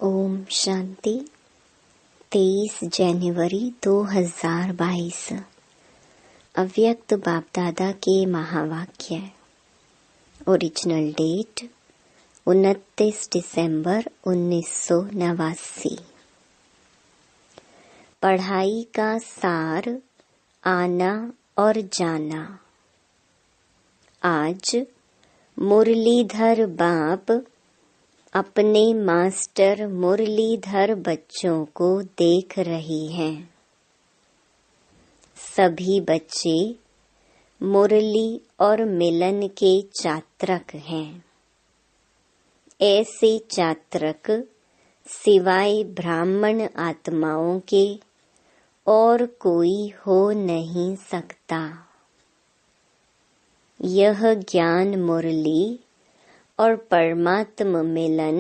ओम शांति। 23 जनवरी 2022 अव्यक्त बाप दादा के महावाक्य। ओरिजिनल डेट 29 दिसंबर 1989। पढ़ाई का सार, आना और जाना। आज मुरलीधर बाप अपने मास्टर मुरलीधर बच्चों को देख रही हैं। सभी बच्चे मुरली और मिलन के चात्रक हैं। ऐसे चात्रक सिवाय ब्राह्मण आत्माओं के और कोई हो नहीं सकता। यह ज्ञान मुरली और परमात्म मिलन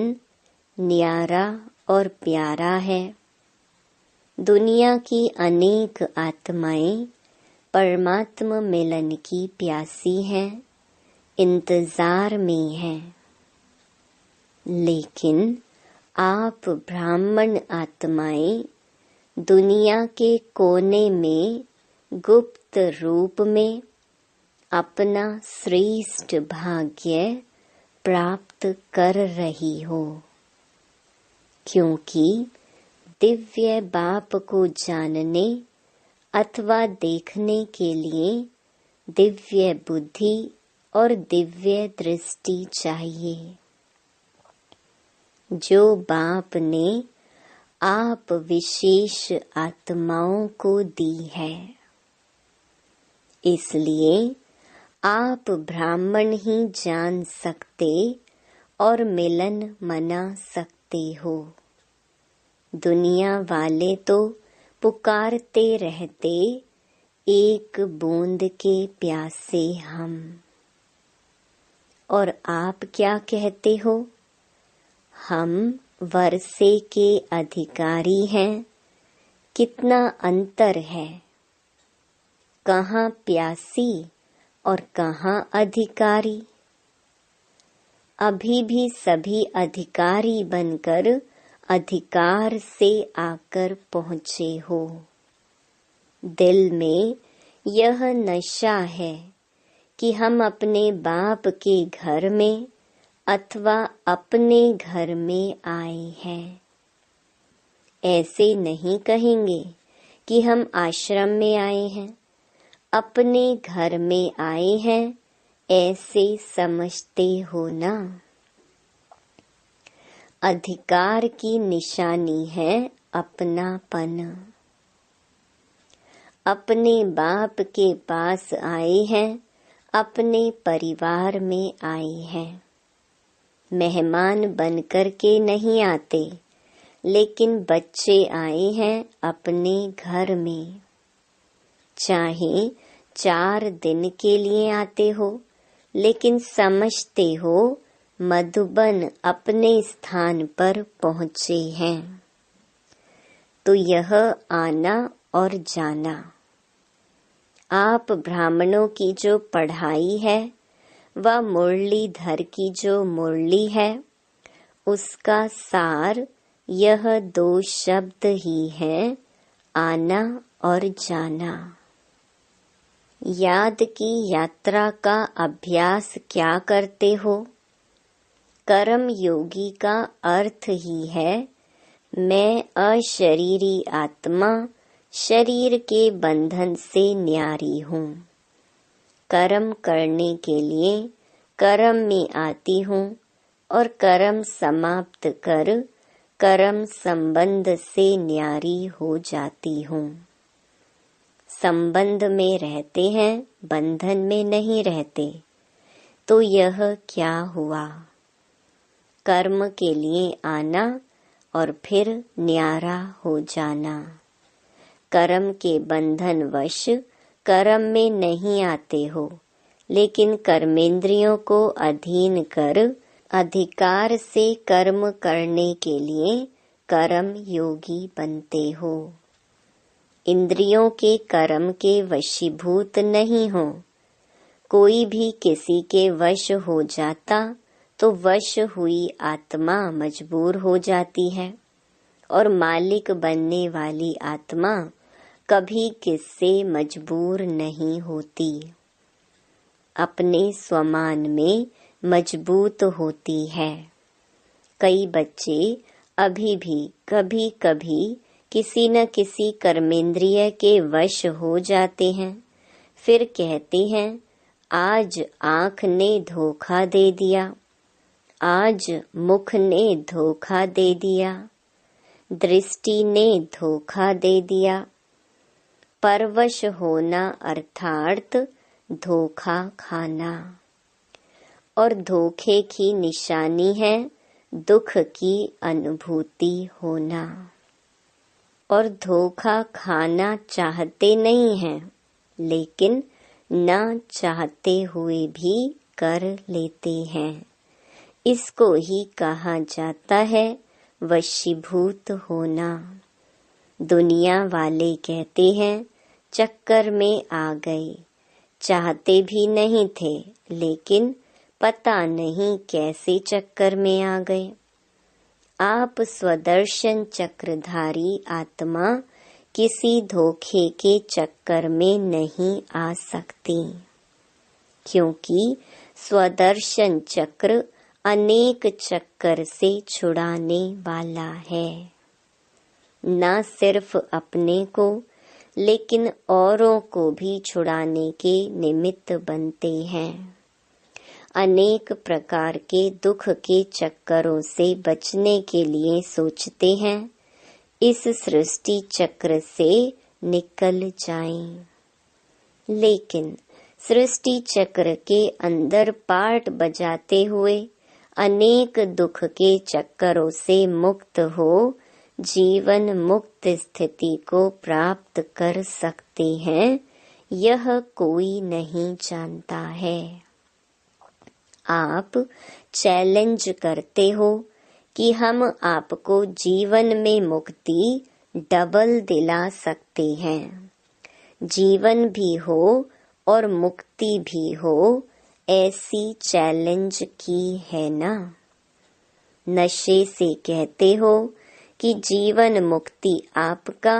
न्यारा और प्यारा है। दुनिया की अनेक आत्माएं परमात्म मिलन की प्यासी हैं, इंतजार में हैं। लेकिन आप ब्राह्मण आत्माएं दुनिया के कोने में गुप्त रूप में अपना श्रेष्ठ भाग्य प्राप्त कर रही हो, क्योंकि दिव्य बाप को जानने अथवा देखने के लिए दिव्य बुद्धि और दिव्य दृष्टि चाहिए, जो बाप ने आप विशेष आत्माओं को दी है। इसलिए आप ब्राह्मण ही जान सकते और मिलन मना सकते हो। दुनिया वाले तो पुकारते रहते, एक बूंद के प्यासे हम। और आप क्या कहते हो? हम वर्षे के अधिकारी हैं। कितना अंतर है। कहाँ प्यासी और कहाँ अधिकारी। अभी भी सभी अधिकारी बनकर अधिकार से आकर पहुँचे हो। दिल में यह नशा है कि हम अपने बाप के घर में अथवा अपने घर में आए हैं। ऐसे नहीं कहेंगे कि हम आश्रम में आए हैं, अपने घर में आए हैं, ऐसे समझते हो ना। अधिकार की निशानी है अपनापन। अपने बाप के पास आए हैं, अपने परिवार में आए हैं। मेहमान बनकर के नहीं आते, लेकिन बच्चे आए हैं अपने घर में। चाहे 4 दिन के लिए आते हो, लेकिन समझते हो मधुबन अपने स्थान पर पहुँचे हैं। तो यह आना और जाना। आप ब्राह्मणों की जो पढ़ाई है, वह मुरलीधर की जो मुरली है, उसका सार यह 2 शब्द ही हैं, आना और जाना। याद की यात्रा का अभ्यास क्या करते हो? कर्म योगी का अर्थ ही है, मैं अशरीरी आत्मा शरीर के बंधन से न्यारी हूँ। कर्म करने के लिए कर्म में आती हूँ और कर्म समाप्त कर कर्म संबंध से न्यारी हो जाती हूँ। संबंध में रहते हैं, बंधन में नहीं रहते। तो यह क्या हुआ? कर्म के लिए आना और फिर न्यारा हो जाना। कर्म के बंधन वश कर्म में नहीं आते हो, लेकिन कर्मेंद्रियों को अधीन कर अधिकार से कर्म करने के लिए कर्म योगी बनते हो। इंद्रियों के कर्म के वशीभूत नहीं हो। कोई भी किसी के वश हो जाता तो वश हुई आत्मा मजबूर हो जाती है और मालिक बनने वाली आत्मा कभी किससे मजबूर नहीं होती, अपने स्वमान में मजबूत होती है। कई बच्चे अभी भी कभी कभी किसी न किसी कर्मेंद्रिय के वश हो जाते हैं, फिर कहते हैं आज आँख ने धोखा दे दिया, आज मुख ने धोखा दे दिया, दृष्टि ने धोखा दे दिया। परवश होना अर्थात धोखा खाना, और धोखे की निशानी है दुख की अनुभूति होना। और धोखा खाना चाहते नहीं हैं, लेकिन ना चाहते हुए भी कर लेते हैं। इसको ही कहा जाता है वशीभूत होना। दुनिया वाले कहते हैं चक्कर में आ गए, चाहते भी नहीं थे, लेकिन पता नहीं कैसे चक्कर में आ गए। आप स्वदर्शन चक्रधारी आत्मा किसी धोखे के चक्कर में नहीं आ सकती, क्योंकि स्वदर्शन चक्र अनेक चक्कर से छुड़ाने वाला है। न सिर्फ अपने को, लेकिन औरों को भी छुड़ाने के निमित्त बनते हैं। अनेक प्रकार के दुख के चक्करों से बचने के लिए सोचते हैं इस सृष्टि चक्र से निकल जाएं, लेकिन सृष्टि चक्र के अंदर पार्ट बजाते हुए अनेक दुख के चक्करों से मुक्त हो जीवन मुक्त स्थिति को प्राप्त कर सकते हैं, यह कोई नहीं जानता है। आप चैलेंज करते हो कि हम आपको जीवन में मुक्ति डबल दिला सकते हैं। जीवन भी हो और मुक्ति भी हो, ऐसी चैलेंज की है ना। नशे से कहते हो कि जीवन मुक्ति आपका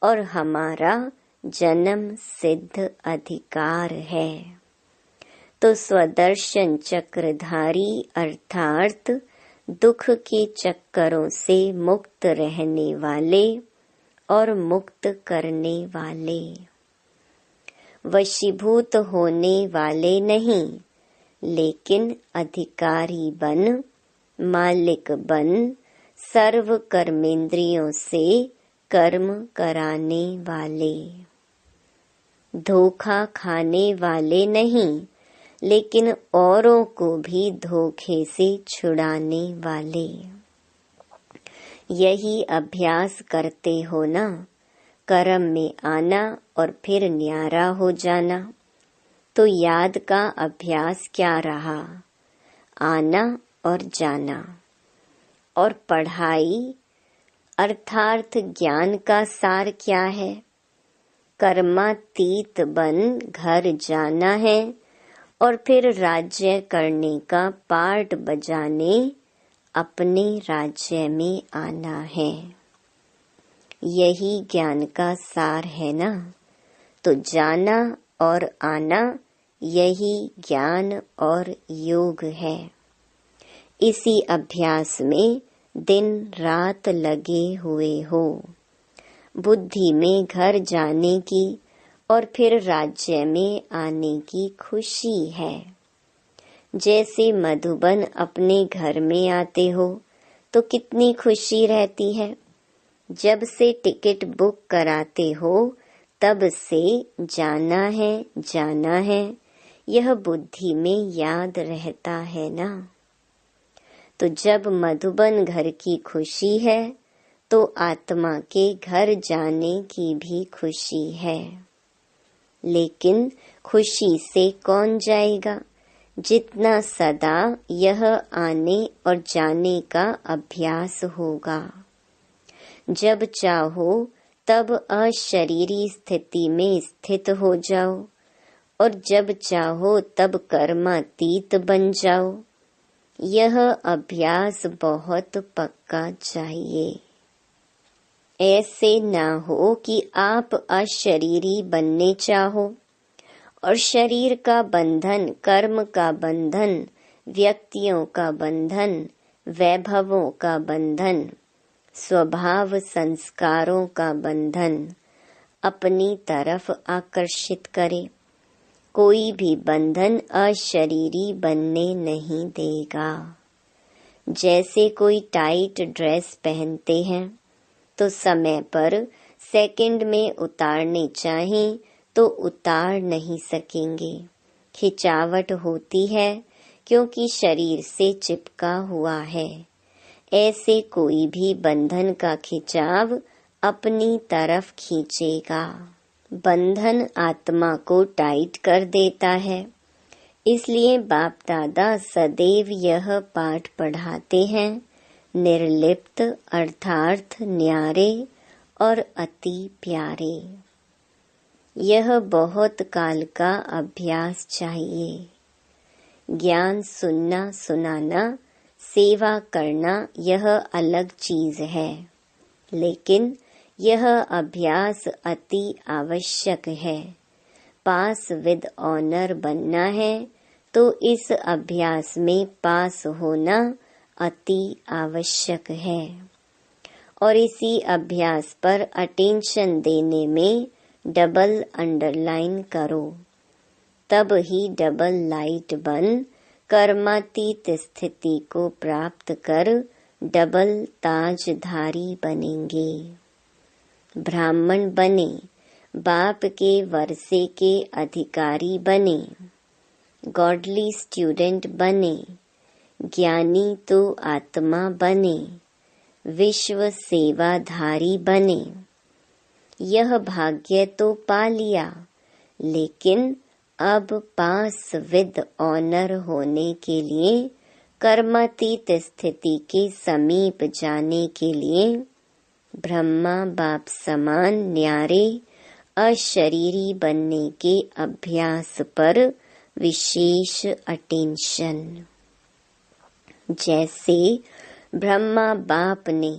और हमारा जन्म सिद्ध अधिकार है। तो स्वदर्शन चक्रधारी अर्थात दुख के चक्करों से मुक्त रहने वाले और मुक्त करने वाले, वशीभूत होने वाले नहीं, लेकिन अधिकारी बन, मालिक बन, सर्व कर्मेंद्रियों से कर्म कराने वाले, धोखा खाने वाले नहीं, लेकिन औरों को भी धोखे से छुड़ाने वाले। यही अभ्यास करते हो ना, कर्म में आना और फिर न्यारा हो जाना। तो याद का अभ्यास क्या रहा? आना और जाना। और पढ़ाई अर्थात ज्ञान का सार क्या है? कर्मातीत बन घर जाना है और फिर राज्य करने का पार्ट बजाने अपने राज्य में आना है। यही ज्ञान का सार है ना। तो जाना और आना यही ज्ञान और योग है। इसी अभ्यास में दिन रात लगे हुए हो। बुद्धि में घर जाने की और फिर राज्य में आने की खुशी है। जैसे मधुबन अपने घर में आते हो तो कितनी खुशी रहती है। जब से टिकट बुक कराते हो तब से जाना है, यह बुद्धि में याद रहता है ना। तो जब मधुबन घर की खुशी है तो आत्मा के घर जाने की भी खुशी है। लेकिन खुशी से कौन जाएगा? जितना सदा यह आने और जाने का अभ्यास होगा। जब चाहो तब अशरीरी स्थिति में स्थित हो जाओ और जब चाहो तब कर्मातीत बन जाओ। यह अभ्यास बहुत पक्का चाहिए। ऐसे ना हो कि आप अशरीरी बनने चाहो और शरीर का बंधन, कर्म का बंधन, व्यक्तियों का बंधन, वैभवों का बंधन, स्वभाव संस्कारों का बंधन अपनी तरफ आकर्षित करे। कोई भी बंधन अशरीरी बनने नहीं देगा। जैसे कोई टाइट ड्रेस पहनते हैं तो समय पर सेकंड में उतारने चाहें तो उतार नहीं सकेंगे। खिंचावट होती है क्योंकि शरीर से चिपका हुआ है। ऐसे कोई भी बंधन का खिंचाव अपनी तरफ खींचेगा। बंधन आत्मा को टाइट कर देता है। इसलिए बाप दादा सदैव यह पाठ पढ़ाते हैं, निर्लिप्त अर्थात न्यारे और अति प्यारे। यह बहुत काल का अभ्यास चाहिए। ज्ञान सुनना सुनाना, सेवा करना यह अलग चीज है, लेकिन यह अभ्यास अति आवश्यक है। पास विद ऑनर बनना है तो इस अभ्यास में पास होना अति आवश्यक है। और इसी अभ्यास पर अटेंशन देने में डबल अंडरलाइन करो, तब ही डबल लाइट बन कर्मातीत स्थिति को प्राप्त कर डबल ताजधारी बनेंगे। ब्राह्मण बने, बाप के वर्षे के अधिकारी बने, गॉडली स्टूडेंट बने, ज्ञानी तो आत्मा बने, विश्व सेवाधारी बने। यह भाग्य तो पा लिया, लेकिन अब पास विद ऑनर होने के लिए, कर्मातीत स्थिति के समीप जाने के लिए ब्रह्मा बाप समान न्यारे अशरीरी बनने के अभ्यास पर विशेष अटेंशन। जैसे ब्रह्मा बाप ने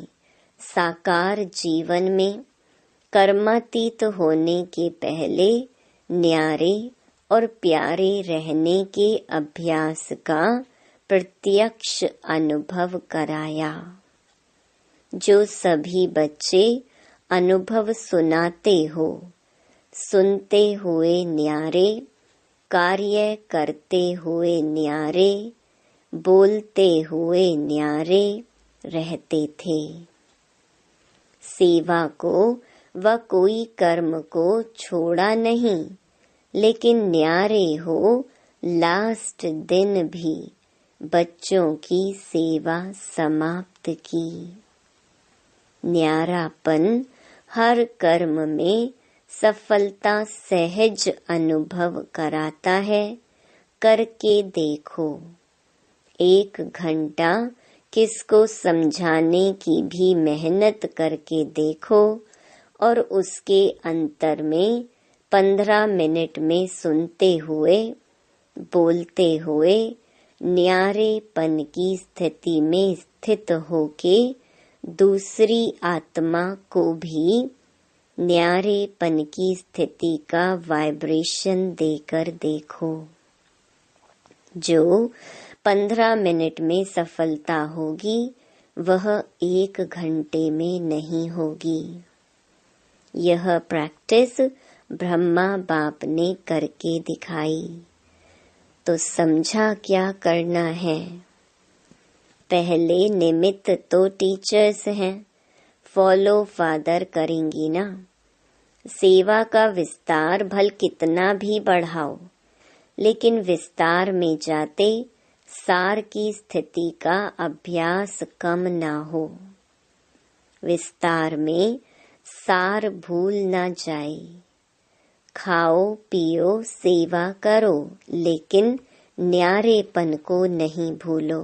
साकार जीवन में कर्मातीत होने के पहले न्यारे और प्यारे रहने के अभ्यास का प्रत्यक्ष अनुभव कराया। जो सभी बच्चे अनुभव सुनाते हो, सुनते हुए न्यारे, कार्य करते हुए न्यारे, बोलते हुए न्यारे रहते थे। सेवा को व कोई कर्म को छोड़ा नहीं, लेकिन न्यारे हो लास्ट दिन भी बच्चों की सेवा समाप्त की। न्यारापन हर कर्म में सफलता सहज अनुभव कराता है। करके देखो। 1 घंटा किसको समझाने की भी मेहनत करके देखो और उसके अंतर में 15 मिनट में सुनते हुए, बोलते हुए न्यारेपन की स्थिति में स्थित होके दूसरी आत्मा को भी न्यारेपन की स्थिति का वाइब्रेशन देकर देखो। जो 15 मिनट में सफलता होगी वह 1 घंटे में नहीं होगी। यह प्रैक्टिस ब्रह्मा बाप ने करके दिखाई। तो समझा क्या करना है। पहले निमित्त तो टीचर्स हैं, फॉलो फादर करेंगी ना। सेवा का विस्तार भल कितना भी बढ़ाओ, लेकिन विस्तार में जाते सार की स्थिति का अभ्यास कम ना हो। विस्तार में सार भूल ना जाए। खाओ पियो सेवा करो, लेकिन न्यारेपन को नहीं भूलो।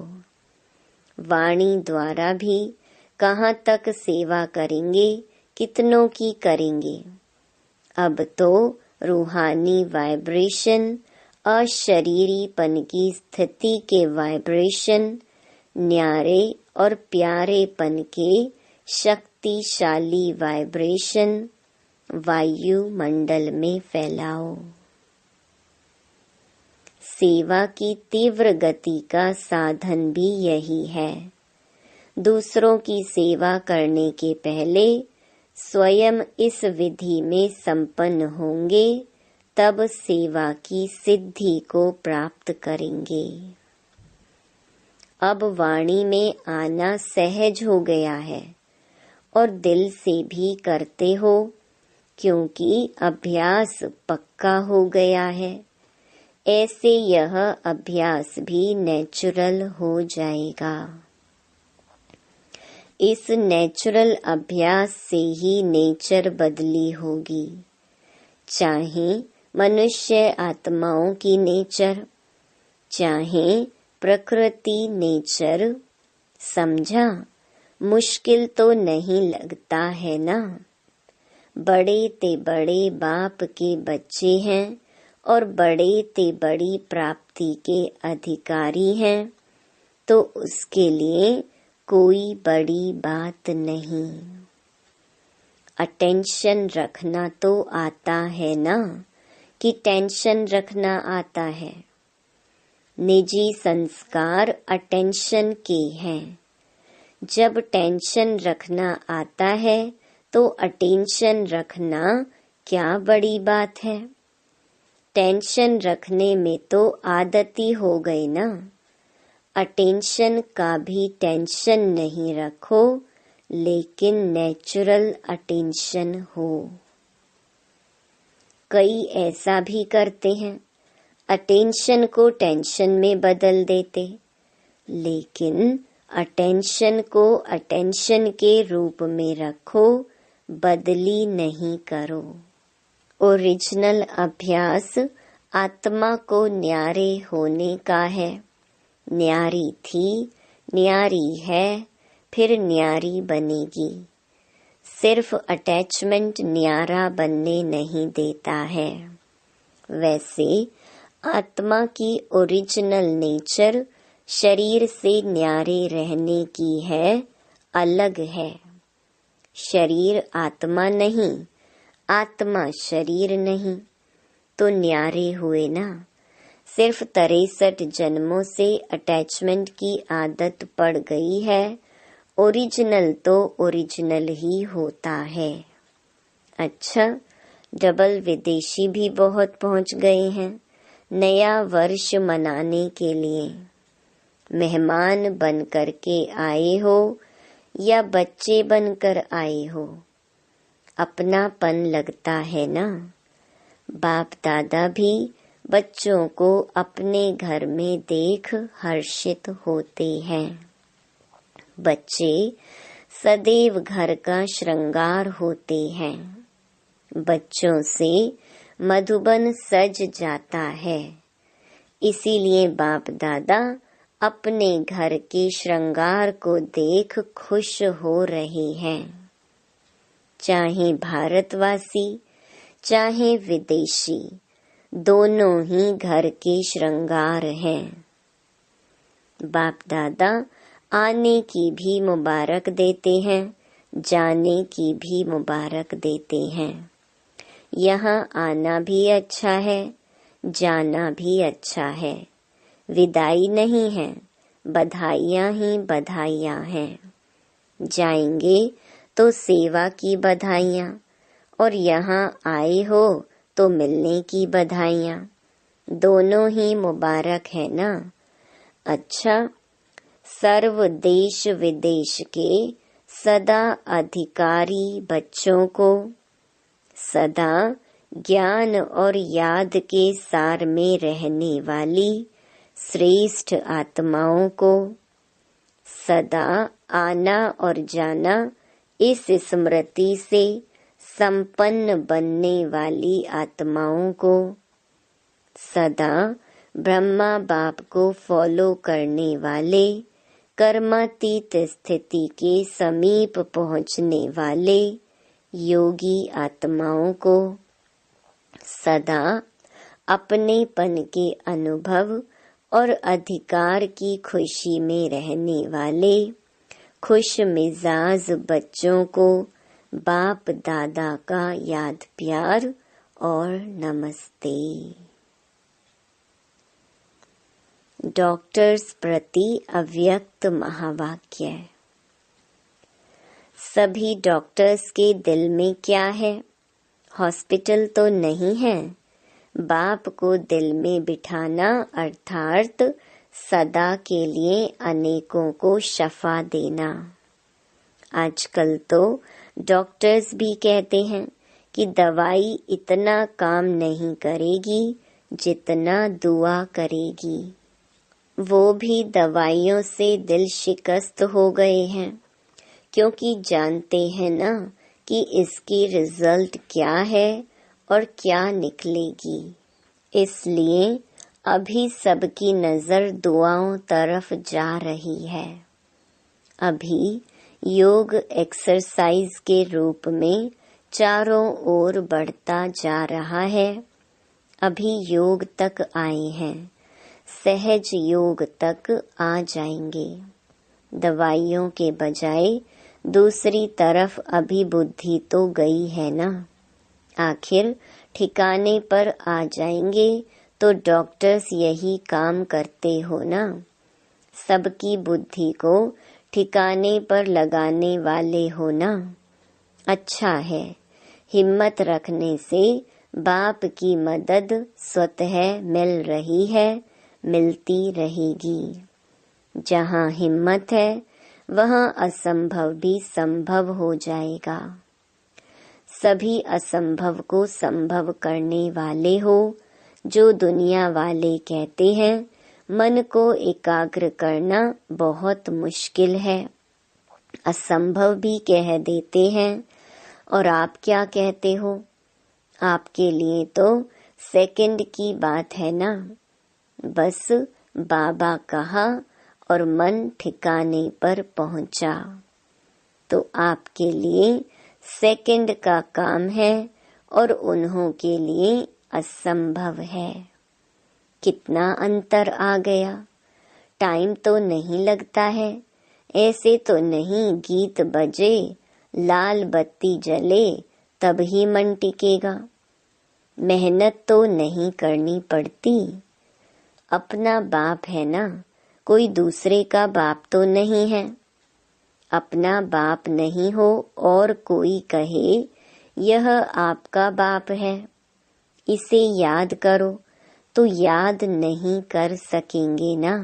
वाणी द्वारा भी कहाँ तक सेवा करेंगे, कितनों की करेंगे। अब तो रूहानी वाइब्रेशन, अशरीरीपन की स्थिति के वाइब्रेशन न्यारे और प्यारेपन के शक्तिशाली वाइब्रेशन वायुमंडल में फैलाओ। सेवा की तीव्र गति का साधन भी यही है। दूसरों की सेवा करने के पहले स्वयं इस विधि में संपन्न होंगे, तब सेवा की सिद्धि को प्राप्त करेंगे। अब वाणी में आना सहज हो गया है और दिल से भी करते हो, क्योंकि अभ्यास पक्का हो गया है। ऐसे यह अभ्यास भी नेचुरल हो जाएगा। इस नेचुरल अभ्यास से ही नेचर बदली होगी, चाहे मनुष्य आत्माओं की नेचर, चाहे प्रकृति नेचर। समझा? मुश्किल तो नहीं लगता है ना? बड़े ते बड़े बाप के बच्चे हैं और बड़े ते बड़ी प्राप्ति के अधिकारी हैं, तो उसके लिए कोई बड़ी बात नहीं। अटेंशन रखना तो आता है ना, कि टेंशन रखना आता है? निजी संस्कार अटेंशन के हैं। जब टेंशन रखना आता है तो अटेंशन रखना क्या बड़ी बात है? टेंशन रखने में तो आदती हो गई ना। अटेंशन का भी टेंशन नहीं रखो, लेकिन नेचुरल अटेंशन हो। कई ऐसा भी करते हैं, अटेंशन को टेंशन में बदल देते, लेकिन अटेंशन को अटेंशन के रूप में रखो, बदली नहीं करो। ओरिजिनल अभ्यास आत्मा को न्यारे होने का है। न्यारी थी, न्यारी है, फिर न्यारी बनेगी। सिर्फ अटैचमेंट न्यारा बनने नहीं देता है। वैसे आत्मा की ओरिजिनल नेचर शरीर से न्यारे रहने की है, अलग है। शरीर आत्मा नहीं, आत्मा शरीर नहीं, तो न्यारे हुए ना। सिर्फ 63 जन्मों से अटैचमेंट की आदत पड़ गई है। ओरिजिनल तो ओरिजिनल ही होता है। अच्छा, डबल विदेशी भी बहुत पहुंच गए हैं नया वर्ष मनाने के लिए। मेहमान बन कर के आए हो या बच्चे बनकर आए हो, अपनापन लगता है ना। बाप दादा भी बच्चों को अपने घर में देख हर्षित होते हैं। बच्चे सदैव घर का श्रृंगार होते हैं। बच्चों से मधुबन सज जाता है। इसीलिए बाप दादा अपने घर के श्रृंगार को देख खुश हो रहे हैं। चाहे भारतवासी चाहे विदेशी, दोनों ही घर के श्रृंगार हैं। बाप दादा आने की भी मुबारक देते हैं, जाने की भी मुबारक देते हैं। यहाँ आना भी अच्छा है, जाना भी अच्छा है। विदाई नहीं है, बधाइयाँ ही बधाइयाँ हैं। जाएंगे तो सेवा की बधाइयाँ, और यहाँ आए हो तो मिलने की बधाइयाँ। दोनों ही मुबारक है ना। अच्छा, सर्व देश विदेश के सदा अधिकारी बच्चों को, सदा ज्ञान और याद के सार में रहने वाली श्रेष्ठ आत्माओं को, सदा आना और जाना इस स्मृति से संपन्न बनने वाली आत्माओं को, सदा ब्रह्मा बाप को फॉलो करने वाले कर्मातीत स्थिति के समीप पहुंचने वाले योगी आत्माओं को, सदा अपनेपन के अनुभव और अधिकार की खुशी में रहने वाले खुश मिजाज बच्चों को बाप दादा का याद प्यार और नमस्ते। डॉक्टर्स प्रति अव्यक्त महावाक्य। सभी डॉक्टर्स के दिल में क्या है? हॉस्पिटल तो नहीं है। बाप को दिल में बिठाना अर्थात सदा के लिए अनेकों को शफा देना। आजकल तो डॉक्टर्स भी कहते हैं कि दवाई इतना काम नहीं करेगी जितना दुआ करेगी। वो भी दवाइयों से दिल शिकस्त हो गए हैं, क्योंकि जानते हैं ना कि इसकी रिजल्ट क्या है और क्या निकलेगी। इसलिए अभी सबकी नजर दुआओं तरफ जा रही है। अभी योग एक्सरसाइज के रूप में चारों ओर बढ़ता जा रहा है। अभी योग तक आए हैं, सहज योग तक आ जाएंगे। दवाइयों के बजाय दूसरी तरफ अभी बुद्धि तो गई है ना। आखिर ठिकाने पर आ जाएंगे तो डॉक्टर्स यही काम करते हो ना। सबकी बुद्धि को ठिकाने पर लगाने वाले हो ना। अच्छा है, हिम्मत रखने से बाप की मदद स्वतः मिल रही है, मिलती रहेगी। जहाँ हिम्मत है वहाँ असंभव भी संभव हो जाएगा। सभी असंभव को संभव करने वाले हो। जो दुनिया वाले कहते हैं मन को एकाग्र करना बहुत मुश्किल है, असंभव भी कह देते हैं। और आप क्या कहते हो? आपके लिए तो सेकंड की बात है ना। बस बाबा कहा और मन ठिकाने पर पहुंचा। तो आपके लिए सेकंड का काम है और उन्हों के लिए असंभव है। कितना अंतर आ गया। टाइम तो नहीं लगता है। ऐसे तो नहीं गीत बजे, लाल बत्ती जले तब ही मन टिकेगा। मेहनत तो नहीं करनी पड़ती। अपना बाप है ना, कोई दूसरे का बाप तो नहीं है। अपना बाप नहीं हो और कोई कहे यह आपका बाप है, इसे याद करो, तो याद नहीं कर सकेंगे ना।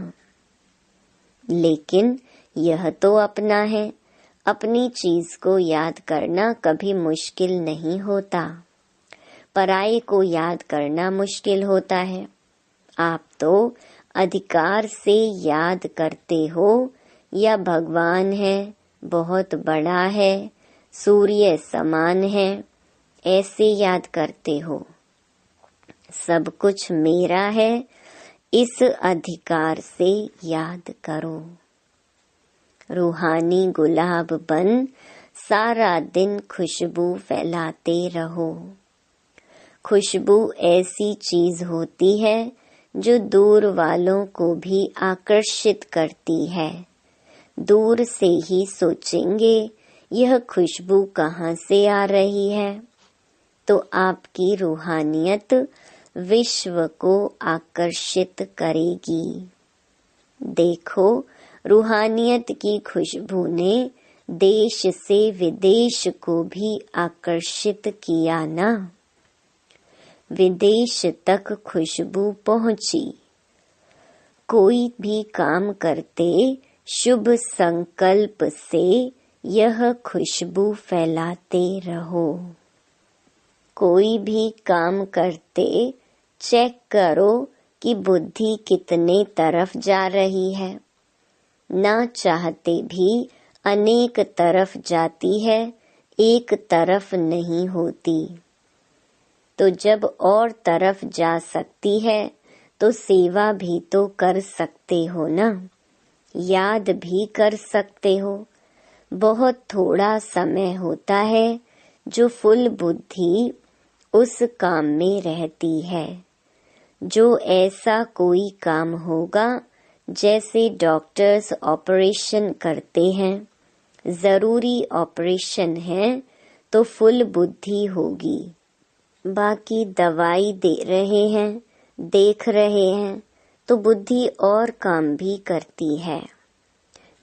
लेकिन यह तो अपना है। अपनी चीज को याद करना कभी मुश्किल नहीं होता। पराये को याद करना मुश्किल होता है। आप तो अधिकार से याद करते हो या भगवान है, बहुत बड़ा है, सूर्य समान है, ऐसे याद करते हो। सब कुछ मेरा है, इस अधिकार से याद करो। रूहानी गुलाब बन सारा दिन खुशबू फैलाते रहो। खुशबू ऐसी चीज होती है जो दूर वालों को भी आकर्षित करती है। दूर से ही सोचेंगे यह खुशबू कहाँ से आ रही है, तो आपकी रूहानियत विश्व को आकर्षित करेगी। देखो, रूहानियत की खुशबू ने देश से विदेश को भी आकर्षित किया ना। विदेश तक खुशबू पहुंची। कोई भी काम करते शुभ संकल्प से यह खुशबू फैलाते रहो। कोई भी काम करते चेक करो कि बुद्धि कितने तरफ जा रही है। ना चाहते भी अनेक तरफ जाती है, एक तरफ नहीं होती। तो जब और तरफ जा सकती है तो सेवा भी तो कर सकते हो ना, याद भी कर सकते हो। बहुत थोड़ा समय होता है जो फुल बुद्धि उस काम में रहती है। जो ऐसा कोई काम होगा जैसे डॉक्टर्स ऑपरेशन करते हैं, जरूरी ऑपरेशन है तो फुल बुद्धि होगी। बाकी दवाई दे रहे हैं, देख रहे हैं तो बुद्धि और काम भी करती है।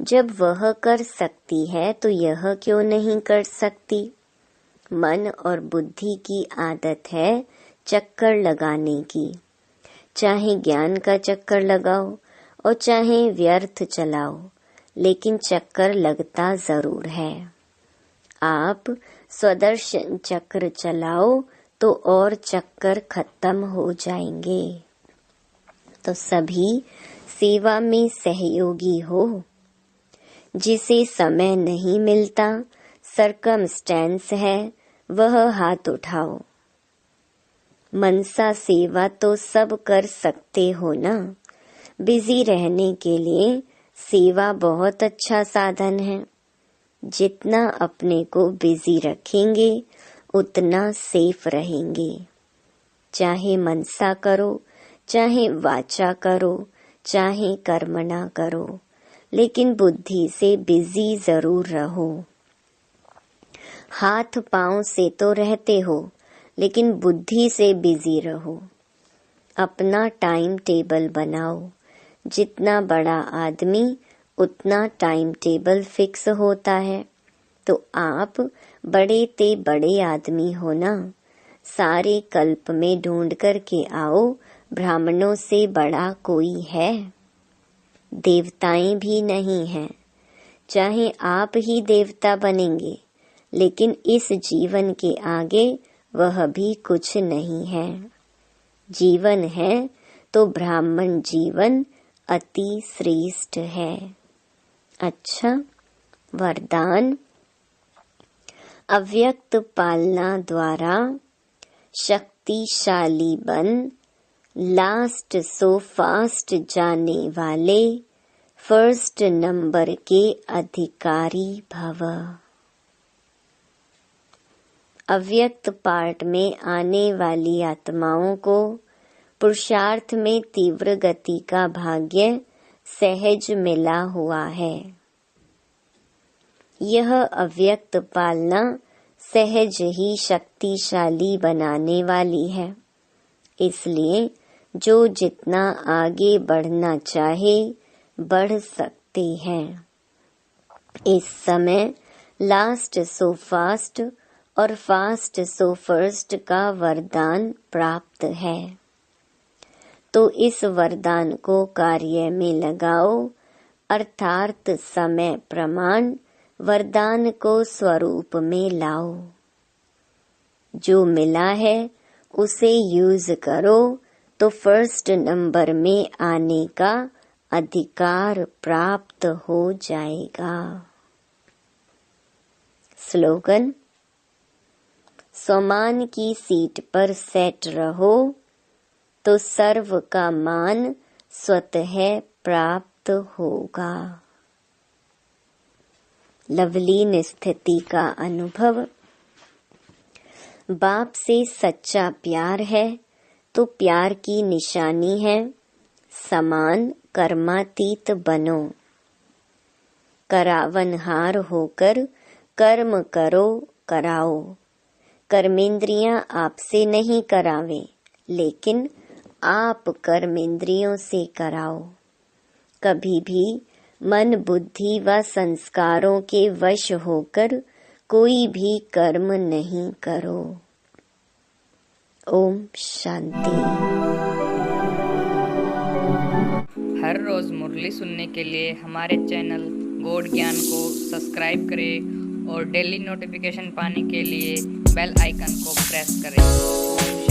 जब वह कर सकती है तो यह क्यों नहीं कर सकती? मन और बुद्धि की आदत है चक्कर लगाने की। चाहे ज्ञान का चक्कर लगाओ और चाहे व्यर्थ चलाओ, लेकिन चक्कर लगता जरूर है। आप स्वदर्शन चक्र चलाओ तो और चक्कर खत्म हो जाएंगे। तो सभी सेवा में सहयोगी हो। जिसे समय नहीं मिलता, सरकमस्टेंस है, वह हाथ उठाओ। मनसा सेवा तो सब कर सकते हो ना। बिजी रहने के लिए सेवा बहुत अच्छा साधन है। जितना अपने को बिजी रखेंगे उतना सेफ रहेंगे। चाहे मनसा करो, चाहे वाचा करो, चाहे कर्मणा करो, लेकिन बुद्धि से बिजी जरूर रहो। हाथ पांव से तो रहते हो, लेकिन बुद्धि से बिजी रहो। अपना टाइम टेबल बनाओ। जितना बड़ा आदमी उतना टाइम टेबल फिक्स होता है। तो आप बड़े ते बड़े आदमी हो ना। सारे कल्प में ढूंढ करके आओ, ब्राह्मणों से बड़ा कोई है? देवताएं भी नहीं हैं। चाहे आप ही देवता बनेंगे, लेकिन इस जीवन के आगे वह भी कुछ नहीं है। जीवन है तो ब्राह्मण जीवन अति श्रेष्ठ है। अच्छा, वरदान। अव्यक्त पालना द्वारा शक्तिशाली बन, लास्ट सो फास्ट जाने वाले फर्स्ट नंबर के अधिकारी भव। अव्यक्त पार्ट में आने वाली आत्माओं को पुरुषार्थ में तीव्र गति का भाग्य सहज मिला हुआ है। यह अव्यक्त पालना सहज ही शक्तिशाली बनाने वाली है। इसलिए जो जितना आगे बढ़ना चाहे बढ़ सकते हैं। इस समय लास्ट सो फास्ट और फास्ट सो फर्स्ट का वरदान प्राप्त है। तो इस वरदान को कार्य में लगाओ, अर्थात समय प्रमाण वरदान को स्वरूप में लाओ। जो मिला है उसे यूज करो तो फर्स्ट नंबर में आने का अधिकार प्राप्त हो जाएगा। स्लोगन। सम्मान की सीट पर सेट रहो तो सर्व का मान स्वतः प्राप्त होगा। लवलीन स्थिति का अनुभव। बाप से सच्चा प्यार है तो प्यार की निशानी है समान कर्मातीत बनो। करावनहार होकर कर्म करो कराओ। कर्मेंद्रियां आपसे नहीं करावे, लेकिन आप कर्मेंद्रियों से कराओ। कभी भी मन बुद्धि व संस्कारों के वश होकर कोई भी कर्म नहीं करो। ओम शांति। हर रोज मुरली सुनने के लिए हमारे चैनल गॉड ज्ञान को सब्सक्राइब करें और डेली नोटिफिकेशन पाने के लिए बेल आइकन को प्रेस करें।